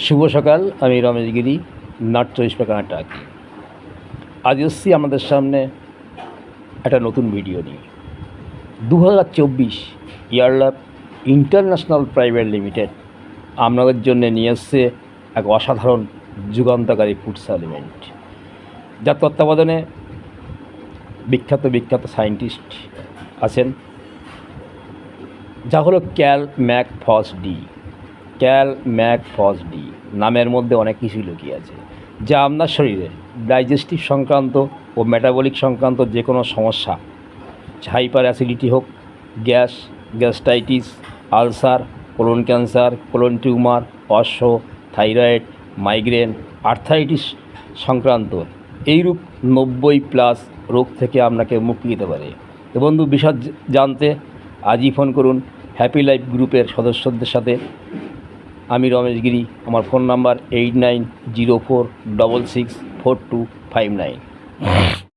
শুভ সকাল। আমি রমেশ গিরি, নর্থ 24 টাকি। আজ এসছি আমাদের সামনে একটা নতুন ভিডিও নিয়ে। 2024 ইয়ারল্যাব ইন্টারন্যাশনাল প্রাইভেট লিমিটেড আপনাদের জন্য নিয়ে এসছে এক অসাধারণ যুগান্তকারী ফুড সাপ্লিমেন্ট, যার তত্ত্বাবধানে বিখ্যাত সায়েন্টিস্ট আছেন, যা হলো ক্যাল-ম্যাক-ফস ডি। নামের মধ্যে অনেক কিছুই লুকিয়ে আছে, যা আপনার শরীরে ডাইজেস্টিভ সংক্রান্ত ও মেটাবলিক সংক্রান্ত যে কোনো সমস্যা, হাইপার অ্যাসিডিটি হোক, gastritis, ulcer, colon cancer, colon tumour, অশ্ব, থাইরয়েড, মাইগ্রেন, আর্থারাইটিস সংক্রান্ত এইরূপ 90+ রোগ থেকে আপনাকে মুক্তি দিতে পারে। তো বন্ধু, বিশদ জানতে আজই ফোন করুন হ্যাপি লাইফ গ্রুপের সদস্যদের সাথে। আমি রমেশ গিরি, আমার ফোন নাম্বার 8904664259।